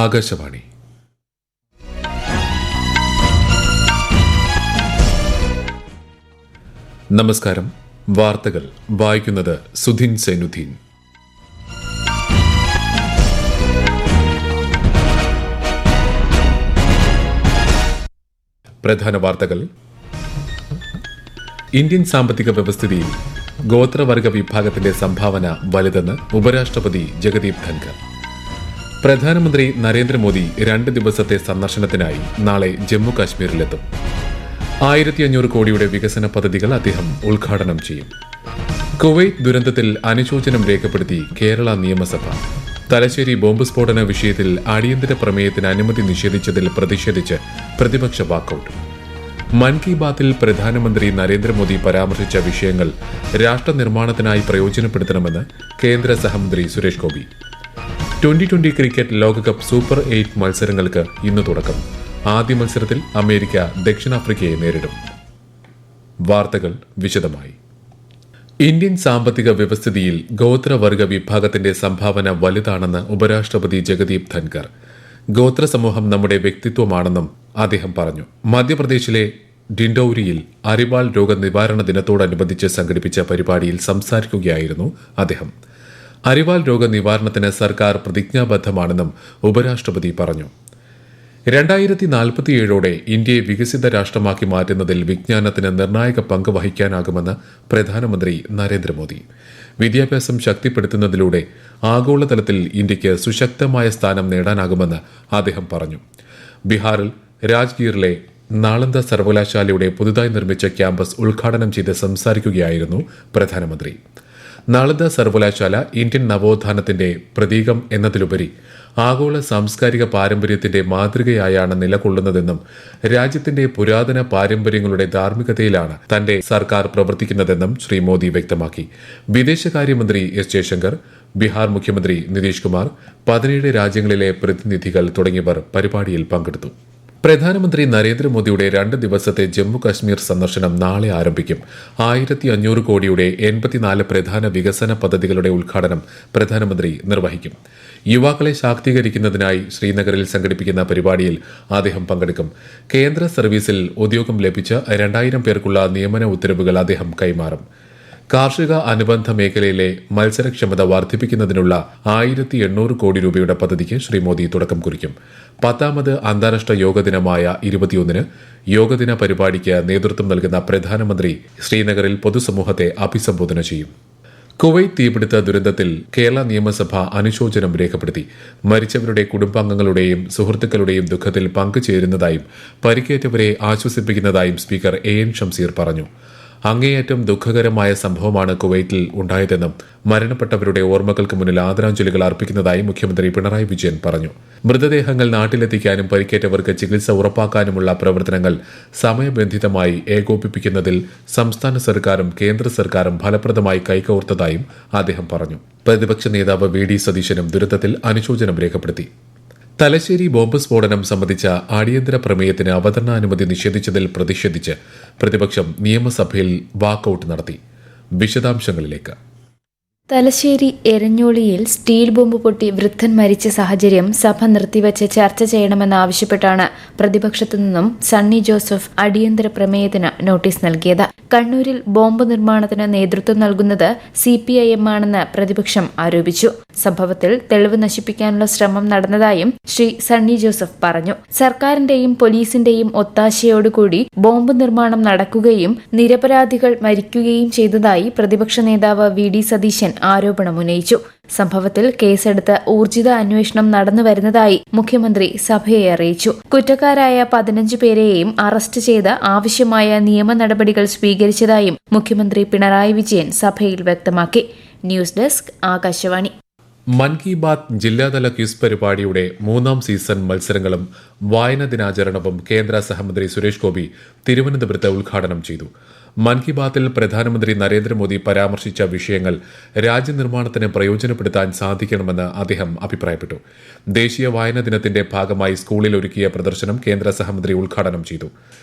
ആകാശവാണി. നമസ്കാരം. വാർത്തകൾ വായിക്കുന്നത് സുധിൻ സൈനുദ്ദീൻ. പ്രധാന വാർത്തകൾ. ഇന്ത്യൻ സാമ്പത്തിക വ്യവസ്ഥിതിയിൽ ഗോത്രവർഗ വിഭാഗത്തിന്റെ സംഭാവന വലുതെന്ന് ഉപരാഷ്ട്രപതി ജഗദീപ് ധൻഖർ. പ്രധാനമന്ത്രി നരേന്ദ്രമോദി 2 ദിവസത്തെ സന്ദർശനത്തിനായി നാളെ ജമ്മു കാശ്മീരിലെത്തും. 1500 കോടിയുടെ വികസന പദ്ധതികൾ അദ്ദേഹം ഉദ്ഘാടനം ചെയ്യും. കുവൈറ്റ് ദുരന്തത്തിൽ അനുശോചനം രേഖപ്പെടുത്തി കേരള നിയമസഭ. തലശ്ശേരി ബോംബ് സ്ഫോടന വിഷയത്തിൽ അടിയന്തര പ്രമേയത്തിന് അനുമതി നിഷേധിച്ചതിൽ പ്രതിഷേധിച്ച് പ്രതിപക്ഷ വാക്കൌട്ട്. മൻ കി ബാത്തിൽ പ്രധാനമന്ത്രി നരേന്ദ്രമോദി പരാമർശിച്ച വിഷയങ്ങൾ രാഷ്ട്രനിർമ്മാണത്തിനായി പ്രയോജനപ്പെടുത്തണമെന്ന് കേന്ദ്ര സഹമന്ത്രി സുരേഷ് ഗോപി. 2020 ക്രിക്കറ്റ് ലോകകപ്പ് സൂപ്പർ 8 മത്സരങ്ങൾക്ക് ഇന്ന് തുടക്കം. ആദ്യ മത്സരത്തിൽ അമേരിക്ക ദക്ഷിണാഫ്രിക്കയെ നേരിടും. വാർത്തകൾ വിശദമായി. ഇന്ത്യൻ സാമ്പത്തിക വ്യവസ്ഥിതിയിൽ ഗോത്രവർഗ വിഭാഗത്തിന്റെ സംഭാവന വലുതാണെന്ന് ഉപരാഷ്ട്രപതി ജഗദീപ് ധൻഖർ. ഗോത്ര സമൂഹം നമ്മുടെ വ്യക്തിത്വമാണെന്നും അദ്ദേഹം പറഞ്ഞു. മധ്യപ്രദേശിലെ ഡിൻഡൌരിയിൽ അരിവാൾ രോഗനിവാരണ ദിനത്തോടനുബന്ധിച്ച് സംഘടിപ്പിച്ച പരിപാടിയിൽ സംസാരിക്കുകയായിരുന്നു അദ്ദേഹം. അരിവാൾ രോഗനിവാരണത്തിന് സർക്കാർ പ്രതിജ്ഞാബദ്ധമാണെന്നും ഉപരാഷ്ട്രപതി പറഞ്ഞു. 2047ഓടെ ഇന്ത്യയെ വികസിത രാഷ്ട്രമാക്കി മാറ്റുന്നതിൽ വിജ്ഞാനത്തിന് നിർണായക പങ്ക് വഹിക്കാനാകുമെന്ന് പ്രധാനമന്ത്രി നരേന്ദ്രമോദി. വിദ്യാഭ്യാസം ശക്തിപ്പെടുത്തുന്നതിലൂടെ ആഗോളതലത്തിൽ ഇന്ത്യയ്ക്ക് സുശക്തമായ സ്ഥാനം നേടാനാകുമെന്ന് അദ്ദേഹം പറഞ്ഞു. ബീഹാറിൽ രാജ്ഗീറിലെ നാളന്ദ സർവകലാശാലയുടെ പുതുതായി നിർമ്മിച്ച ക്യാമ്പസ് ഉദ്ഘാടനം ചെയ്ത് സംസാരിക്കുകയായിരുന്നു പ്രധാനമന്ത്രി. നാളന്ദ സർവകലാശാല ഇന്ത്യൻ നവോത്ഥാനത്തിന്റെ പ്രതീകം എന്നതിലുപരി ആഗോള സാംസ്കാരിക പാരമ്പര്യത്തിന്റെ മാതൃകയായാണ് നിലകൊള്ളുന്നതെന്നും രാജ്യത്തിന്റെ പുരാതന പാരമ്പര്യങ്ങളുടെ ധാർമ്മികതയിലാണ് തന്റെ സർക്കാർ പ്രവർത്തിക്കുന്നതെന്നും ശ്രീ മോദി വ്യക്തമാക്കി. വിദേശകാര്യമന്ത്രി എസ് ജയശങ്കർ, ബീഹാർ മുഖ്യമന്ത്രി നിതീഷ് കുമാർ, 17 രാജ്യങ്ങളിലെ പ്രതിനിധികൾ തുടങ്ങിയവർ പരിപാടിയിൽ പങ്കെടുത്തു. പ്രധാനമന്ത്രി നരേന്ദ്രമോദിയുടെ 2 ദിവസത്തെ ജമ്മു കാശ്മീർ സന്ദർശനം നാളെ ആരംഭിക്കും. 1500 കോടിയുടെ 84 പ്രധാന വികസന പദ്ധതികളുടെ ഉദ്ഘാടനം പ്രധാനമന്ത്രി നിർവഹിക്കും. യുവാക്കളെ ശാക്തീകരിക്കുന്നതിനായി ശ്രീനഗറിൽ സംഘടിപ്പിക്കുന്ന പരിപാടിയിൽ അദ്ദേഹം പങ്കെടുക്കും. കേന്ദ്ര സർവീസിൽ ഉദ്യോഗം ലഭിച്ച 2000 പേർക്കുള്ള നിയമന ഉത്തരവുകൾ അദ്ദേഹം കൈമാറും. കാർഷിക അനുബന്ധ മേഖലയിലെ മത്സരക്ഷമത വർദ്ധിപ്പിക്കുന്നതിനുള്ള 1800 കോടി രൂപയുടെ പദ്ധതിക്ക് ശ്രീ മോദി തുടക്കം കുറിക്കും. 10ാമത് അന്താരാഷ്ട്ര യോഗദിനമായ 21-ന് യോഗദിന പരിപാടിക്ക് നേതൃത്വം നൽകുന്ന പ്രധാനമന്ത്രി ശ്രീനഗറിൽ പൊതുസമൂഹത്തെ അഭിസംബോധന ചെയ്യും. കുവൈറ്റ് തീപിടുത്ത ദുരന്തത്തിൽ കേരള നിയമസഭ അനുശോചനം രേഖപ്പെടുത്തി. മരിച്ചവരുടെ കുടുംബാംഗങ്ങളുടെയും സുഹൃത്തുക്കളുടെയും ദുഃഖത്തിൽ പങ്കുചേരുന്നതായും പരിക്കേറ്റവരെ ആശ്വസിപ്പിക്കുന്നതായും സ്പീക്കർ AN ഷംസീർ പറഞ്ഞു. അങ്ങേയറ്റം ദുഃഖകരമായ സംഭവമാണ് കുവൈറ്റിൽ ഉണ്ടായതെന്നും മരണപ്പെട്ടവരുടെ ഓർമ്മകൾക്ക് മുന്നിൽ ആദരാഞ്ജലികൾ അർപ്പിക്കുന്നതായി മുഖ്യമന്ത്രി പിണറായി വിജയൻ പറഞ്ഞു. മൃതദേഹങ്ങൾ നാട്ടിലെത്തിക്കാനും പരിക്കേറ്റവർക്ക് ചികിത്സ ഉറപ്പാക്കാനുമുള്ള പ്രവർത്തനങ്ങൾ സമയബന്ധിതമായി ഏകോപിപ്പിക്കുന്നതിൽ സംസ്ഥാന സർക്കാരും കേന്ദ്ര സർക്കാരും ഫലപ്രദമായി കൈകോർത്തതായും അദ്ദേഹം പറഞ്ഞു. പ്രതിപക്ഷ നേതാവ് VD സതീശനും ദുരന്തത്തിൽ അനുശോചനം രേഖപ്പെടുത്തി. തലശ്ശേരി ബോംബ് സ്ഫോടനം സംബന്ധിച്ച അടിയന്തര പ്രമേയത്തിന് അവതരണാനുമതി നിഷേധിച്ചതിൽ പ്രതിഷേധിച്ച് പ്രതിപക്ഷം നിയമസഭയിൽ വാക്കൌട്ട് നടത്തി. വിശദാംശങ്ങളിലേക്ക്. തലശ്ശേരി എരഞ്ഞോളിയിൽ സ്റ്റീൽ ബോംബ് പൊട്ടി വൃദ്ധൻ മരിച്ച സാഹചര്യം സഭ നിർത്തിവച്ച് ചർച്ച ചെയ്യണമെന്നാവശ്യപ്പെട്ടാണ് പ്രതിപക്ഷത്തു നിന്നും സണ്ണി ജോസഫ് അടിയന്തര പ്രമേയത്തിന് നോട്ടീസ് നൽകിയത്. കണ്ണൂരിൽ ബോംബ് നിർമ്മാണത്തിന് നേതൃത്വം നൽകുന്നത് CPIM ആണെന്ന് പ്രതിപക്ഷം ആരോപിച്ചു. സംഭവത്തിൽ തെളിവ് നശിപ്പിക്കാനുള്ള ശ്രമം നടന്നതായും ശ്രീ സണ്ണി ജോസഫ് പറഞ്ഞു. സർക്കാരിന്റെയും പോലീസിന്റെയും ഒത്താശയോടുകൂടി ബോംബ് നിർമ്മാണം നടക്കുകയും നിരപരാധികൾ മരിക്കുകയും ചെയ്തതായി പ്രതിപക്ഷ നേതാവ് VD സതീശൻ ആരോപണമുന്നയിച്ചു. സംഭവത്തിൽ കേസെടുത്ത് ഊർജിത അന്വേഷണം നടന്നുവരുന്നതായി മുഖ്യമന്ത്രി സഭയെ അറിയിച്ചു. കുറ്റക്കാരായ 15 പേരെയും അറസ്റ്റ് ചെയ്ത് ആവശ്യമായ നിയമ നടപടികൾ സ്വീകരിച്ചതായും മുഖ്യമന്ത്രി പിണറായി വിജയൻ സഭയിൽ വ്യക്തമാക്കി. News desk Akashvani. മൻ കി ബാത്ത് ജില്ലാതല ക്വിസ് പരിപാടിയുടെ 3ാം സീസൺ മത്സരങ്ങളും വായനാ ദിനാചരണവും കേന്ദ്ര സഹമന്ത്രി സുരേഷ് ഗോപി തിരുവനന്തപുരത്ത് ഉദ്ഘാടനം ചെയ്തു. മൻ കി ബാത്തിൽ പ്രധാനമന്ത്രി നരേന്ദ്രമോദി പരാമർശിച്ച വിഷയങ്ങൾ രാജ്യനിർമ്മാണത്തിന് പ്രയോജനപ്പെടുത്താൻ സാധിക്കണമെന്ന് അദ്ദേഹം അഭിപ്രായപ്പെട്ടു. ദേശീയ വായനാ ദിനത്തിന്റെ ഭാഗമായി സ്കൂളിൽ ഒരുക്കിയ പ്രദർശനം കേന്ദ്ര സഹമന്ത്രി ഉദ്ഘാടനം ചെയ്തു.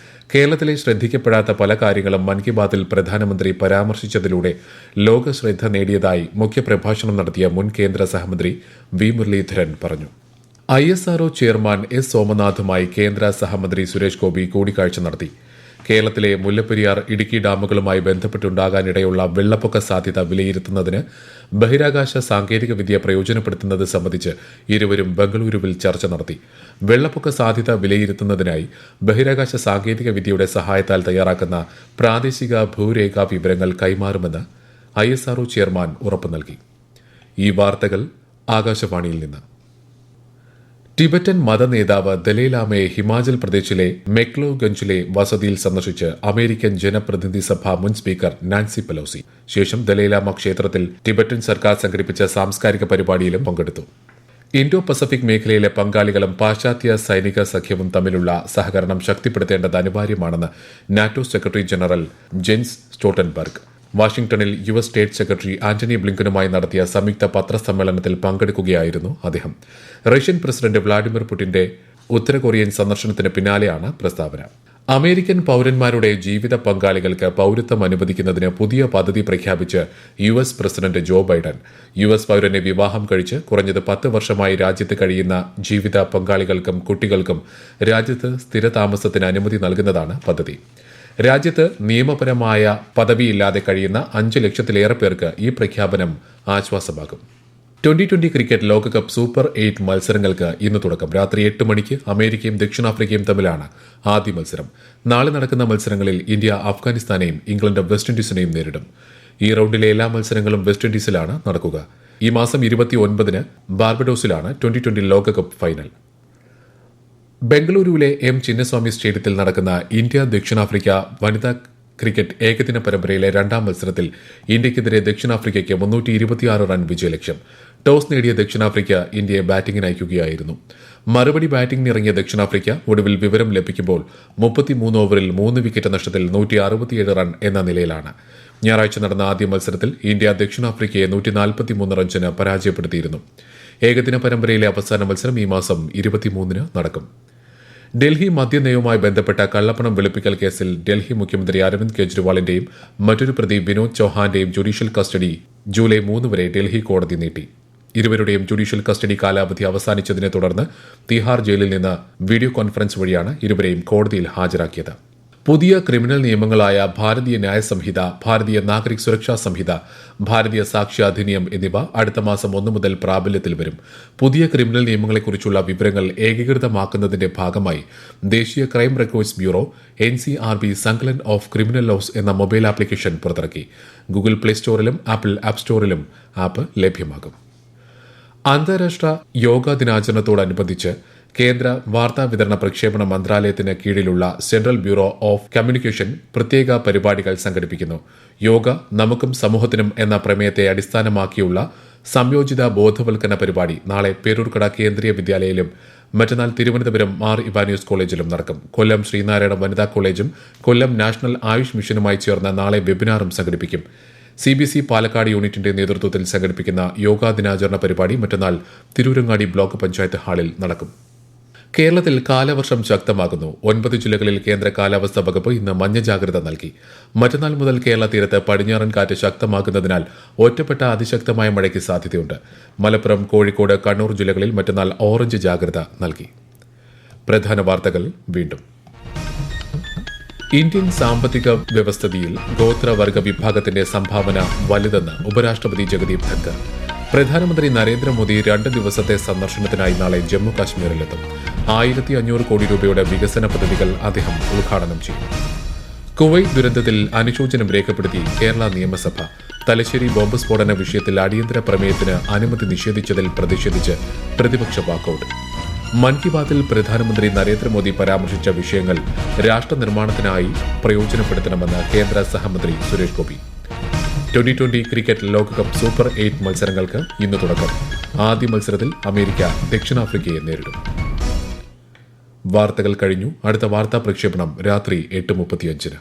കേരളത്തിലെ ശ്രദ്ധിക്കപ്പെടാത്ത പല കാര്യങ്ങളും മൻ കി ബാത്തിൽ പ്രധാനമന്ത്രി പരാമർശിച്ചതിലൂടെ ലോകശ്രദ്ധ നേടിയതായി മുഖ്യപ്രഭാഷണം നടത്തിയ മുൻ കേന്ദ്ര സഹമന്ത്രി വി മുരളീധരൻ പറഞ്ഞു. ISRO chairman S. സോമനാഥുമായി കേന്ദ്ര സഹമന്ത്രി സുരേഷ് ഗോപി കൂടിക്കാഴ്ച നടത്തി. കേരളത്തിലെ മുല്ലപ്പെരിയാർ, ഇടുക്കി ഡാമുകളുമായി ബന്ധപ്പെട്ടുണ്ടാകാനിടയുള്ള വെള്ളപ്പൊക്ക സാധ്യത വിലയിരുത്തുന്നതിന് ബഹിരാകാശ സാങ്കേതികവിദ്യ പ്രയോജനപ്പെടുത്തുന്നത് സംബന്ധിച്ച് ഇരുവരും ബംഗളൂരുവിൽ ചർച്ച നടത്തി. വെള്ളപ്പൊക്ക സാധ്യത വിലയിരുത്തുന്നതിനായി ബഹിരാകാശ സാങ്കേതികവിദ്യയുടെ സഹായത്താൽ തയ്യാറാക്കുന്ന പ്രാദേശിക ഭൂരേഖാ വിവരങ്ങൾ കൈമാറുമെന്ന് ISRO ചെയർമാൻ ഉറപ്പു നൽകി. ഈ വാർത്തകൾ ആകാശവാണിയിൽ നിന്ന്. ടിബറ്റൻ മതനേതാവ് ദലൈലാമയെ ഹിമാചൽ പ്രദേശിലെ മെക്ലോഗഞ്ചിലെ വസതിയിൽ സന്ദർശിച്ച് അമേരിക്കൻ ജനപ്രതിനിധി സഭ മുൻ സ്പീക്കർ നാൻസി പെലോസി. ശേഷം ദലൈലാമ ക്ഷേത്രത്തിൽ ടിബറ്റൻ സർക്കാർ സംഘടിപ്പിച്ച സാംസ്കാരിക പരിപാടിയിലും പങ്കെടുത്തു. ഇൻഡോ പസഫിക് മേഖലയിലെ പങ്കാളികളും പാശ്ചാത്യ സൈനിക സഖ്യവും തമ്മിലുള്ള സഹകരണം ശക്തിപ്പെടുത്തേണ്ടത് അനിവാര്യമാണെന്ന് NATO secretary general Jens Stoltenberg വാഷിംഗ്ടണിൽ US സ്റ്റേറ്റ് സെക്രട്ടറി ആന്റണി ബ്ലിങ്കനുമായി നടത്തിയ സംയുക്ത പത്രസമ്മേളനത്തിൽ പങ്കെടുക്കുകയായിരുന്നു അദ്ദേഹം. റഷ്യൻ പ്രസിഡന്റ് വ്ളാഡിമിർ പുടിന്റെ ഉത്തര കൊറിയൻ സന്ദർശനത്തിന് പിന്നാലെയാണ് പ്രസ്താവന. അമേരിക്കൻ പൌരന്മാരുടെ ജീവിത പങ്കാളികൾക്ക് പൌരത്വം അനുവദിക്കുന്നതിന് പുതിയ പദ്ധതി പ്രഖ്യാപിച്ച് US president Joe Biden. US പൌരനെ വിവാഹം കഴിച്ച് കുറഞ്ഞത് 10 വർഷമായി രാജ്യത്ത് കഴിയുന്ന ജീവിത പങ്കാളികൾക്കും കുട്ടികൾക്കും രാജ്യത്ത് സ്ഥിരതാമസത്തിന് അനുമതി നൽകുന്നതാണ് പദ്ധതി. രാജ്യത്ത് നിയമപരമായ പദവിയില്ലാതെ കഴിയുന്ന 5 ലക്ഷത്തിലേറെ പേർക്ക് ഈ പ്രഖ്യാപനം ആശ്വാസമാകും. 2020 ക്രിക്കറ്റ് ലോകകപ്പ് സൂപ്പർ 8 മത്സരങ്ങൾക്ക് ഇന്ന് തുടക്കം. രാത്രി 8 മണിക്ക് അമേരിക്കയും ദക്ഷിണാഫ്രിക്കയും തമ്മിലാണ് ആദ്യ മത്സരം. നാളെ നടക്കുന്ന മത്സരങ്ങളിൽ ഇന്ത്യ അഫ്ഗാനിസ്ഥാനെയും ഇംഗ്ലണ്ട് വെസ്റ്റ് ഇൻഡീസിനെയും നേരിടും. ഈ റൌണ്ടിലെ എല്ലാ മത്സരങ്ങളും വെസ്റ്റ് ഇൻഡീസിലാണ് നടക്കുക. ഈ മാസം 29-ന് ബാർബഡോസിലാണ് 2020 ലോകകപ്പ് ഫൈനൽ. ബംഗളൂരുവിലെ M. ചിന്നസ്വാമി സ്റ്റേഡിയത്തിൽ നടക്കുന്ന ഇന്ത്യ ദക്ഷിണാഫ്രിക്ക വനിതാ ക്രിക്കറ്റ് ഏകദിന പരമ്പരയിലെ രണ്ടാം മത്സരത്തിൽ ഇന്ത്യയ്ക്കെതിരെ ദക്ഷിണാഫ്രിക്കയ്ക്ക് 326 റൺ വിജയലക്ഷ്യം. ടോസ് നേടിയ ദക്ഷിണാഫ്രിക്ക ഇന്ത്യയെ ബാറ്റിംഗിന് അയക്കുകയായിരുന്നു. മറുപടി ബാറ്റിംഗിനിറങ്ങിയ ദക്ഷിണാഫ്രിക്ക ഒടുവിൽ വിവരം ലഭിക്കുമ്പോൾ 33 ഓവറിൽ 3 വിക്കറ്റ് നഷ്ടത്തിൽ 167 റൺ എന്ന നിലയിലാണ്. ഞായറാഴ്ച നടന്ന ആദ്യ മത്സരത്തിൽ ഇന്ത്യ ദക്ഷിണാഫ്രിക്കയെ 143 റൺസിന് പരാജയപ്പെടുത്തിയിരുന്നു. ഏകദിന പരമ്പരയിലെ അവസാന മത്സരം ഈ മാസം 23-ന് നടക്കും. ഡൽഹി മദ്യനയവുമായി ബന്ധപ്പെട്ട കള്ളപ്പണം വെളുപ്പിക്കൽ കേസിൽ ഡൽഹി മുഖ്യമന്ത്രി അരവിന്ദ് കെജ്രിവാളിന്റെയും മറ്റൊരു പ്രതി വിനോദ് ചൌഹാന്റെയും ജുഡീഷ്യൽ കസ്റ്റഡി ജൂലൈ 3 വരെ ഡൽഹി കോടതി നീട്ടി. ഇരുവരുടെയും ജുഡീഷ്യൽ കസ്റ്റഡി കാലാവധി അവസാനിച്ചതിനെ തുടർന്ന് തിഹാർ ജയിലിൽ നിന്ന് വീഡിയോ കോൺഫറൻസ് വഴിയാണ് ഇരുവരെയും കോടതിയിൽ ഹാജരാക്കിയത്. പുതിയ ക്രിമിനൽ നിയമങ്ങളായ ഭാരതീയ ന്യായ സംഹിത, ഭാരതീയ നാഗരിക് സുരക്ഷാ സംഹിത, ഭാരതീയ സാക്ഷ്യ അധിനിയം എന്നിവ അടുത്ത മാസം 1 മുതൽ പ്രാബല്യത്തിൽ വരും. പുതിയ ക്രിമിനൽ നിയമങ്ങളെക്കുറിച്ചുള്ള വിവരങ്ങൾ ഏകീകൃതമാക്കുന്നതിന്റെ ഭാഗമായി ദേശീയ crime records bureau NCRB Sankalan of criminal laws എന്ന മൊബൈൽ ആപ്ലിക്കേഷൻ പുറത്തിറക്കി. ഗൂഗിൾ പ്ലേ സ്റ്റോറിലും ആപ്പിൾ ആപ്പ് സ്റ്റോറിലും ആപ്പ് ലഭ്യമാകും. അന്താരാഷ്ട്ര യോഗാ ദിനാചരണത്തോടനുബന്ധിച്ച് കേന്ദ്ര വാർത്താവിതരണ പ്രക്ഷേപണ മന്ത്രാലയത്തിന് കീഴിലുള്ള സെൻട്രൽ ബ്യൂറോ ഓഫ് കമ്മ്യൂണിക്കേഷൻ പ്രത്യേക പരിപാടികൾ സംഘടിപ്പിക്കുന്നു. യോഗ നമുക്കും സമൂഹത്തിനും എന്ന പ്രമേയത്തെ അടിസ്ഥാനമാക്കിയുള്ള സംയോജിത ബോധവൽക്കരണ പരിപാടി നാളെ പേരൂർക്കട കേന്ദ്രീയ വിദ്യാലയയിലും മറ്റന്നാൾ തിരുവനന്തപുരം മാർ ഇവാനിയോസ് കോളേജിലും നടക്കും. കൊല്ലം ശ്രീനാരായണ വനിതാ കോളേജും കൊല്ലം നാഷണൽ ആയുഷ് മിഷനുമായി ചേർന്ന് നാളെ വെബിനാറും സംഘടിപ്പിക്കും. CBC പാലക്കാട് യൂണിറ്റിന്റെ നേതൃത്വത്തിൽ സംഘടിപ്പിക്കുന്ന യോഗാ ദിനാചരണ പരിപാടി മറ്റന്നാൾ തിരൂരങ്ങാടി ബ്ലോക്ക് പഞ്ചായത്ത് ഹാളിൽ നടക്കും. കേരളത്തിൽ കാലവർഷം ശക്തമാകുന്നു. 9 ജില്ലകളിൽ കേന്ദ്ര കാലാവസ്ഥാ വകുപ്പ് ഇന്ന് മഞ്ഞ ജാഗ്രത നൽകി. മറ്റന്നാൾ മുതൽ കേരള തീരത്ത് പടിഞ്ഞാറൻ കാറ്റ് ശക്തമാകുന്നതിനാൽ ഒറ്റപ്പെട്ട അതിശക്തമായ മഴയ്ക്ക് സാധ്യതയുണ്ട്. മലപ്പുറം, കോഴിക്കോട്, കണ്ണൂർ ജില്ലകളിൽ മറ്റന്നാൾ ഓറഞ്ച് ജാഗ്രത നൽകി. പ്രധാന വാർത്തകൾ വീണ്ടും. ഇന്ത്യൻ സാമ്പത്തിക വ്യവസ്ഥിതിയിൽ ഗോത്രവർഗ വിഭാഗത്തിന്റെ സംഭാവന വലുതെന്ന് ഉപരാഷ്ട്രപതി ജഗദീപ് ധൻകർ. പ്രധാനമന്ത്രി നരേന്ദ്രമോദി 2 ദിവസത്തെ സന്ദർശനത്തിനായി നാളെ ജമ്മു കാശ്മീരിലെത്തും. 1500 കോടി രൂപയുടെ വികസന പദ്ധതികൾ അദ്ദേഹം ഉദ്ഘാടനം ചെയ്യും. കുവൈറ്റ് ദുരന്തത്തിൽ അനുശോചനം രേഖപ്പെടുത്തി കേരള നിയമസഭ. തലശ്ശേരി ബോംബ് സ്ഫോടന വിഷയത്തിൽ അടിയന്തര പ്രമേയത്തിന് അനുമതി നിഷേധിച്ചതിൽ പ്രതിഷേധിച്ച് പ്രതിപക്ഷ വാക്കൌട്ട്. മൻ കി ബാത്തിൽ പ്രധാനമന്ത്രി നരേന്ദ്രമോദി പരാമർശിച്ച വിഷയങ്ങൾ രാഷ്ട്രനിർമ്മാണത്തിനായി പ്രയോജനപ്പെടുത്തണമെന്ന് കേന്ദ്ര സഹമന്ത്രി സുരേഷ് ഗോപി. 2020 ക്രിക്കറ്റ് ലോകകപ്പ് സൂപ്പർ 8 മത്സരങ്ങൾക്ക് ഇന്ന് തുടക്കം. ആദ്യ മത്സരത്തിൽ അമേരിക്ക ദക്ഷിണാഫ്രിക്കയെ നേരിടും. വാർത്തകൾ കഴിഞ്ഞു. അടുത്ത വാർത്താ പ്രക്ഷേപണം രാത്രി 8:35-ന്.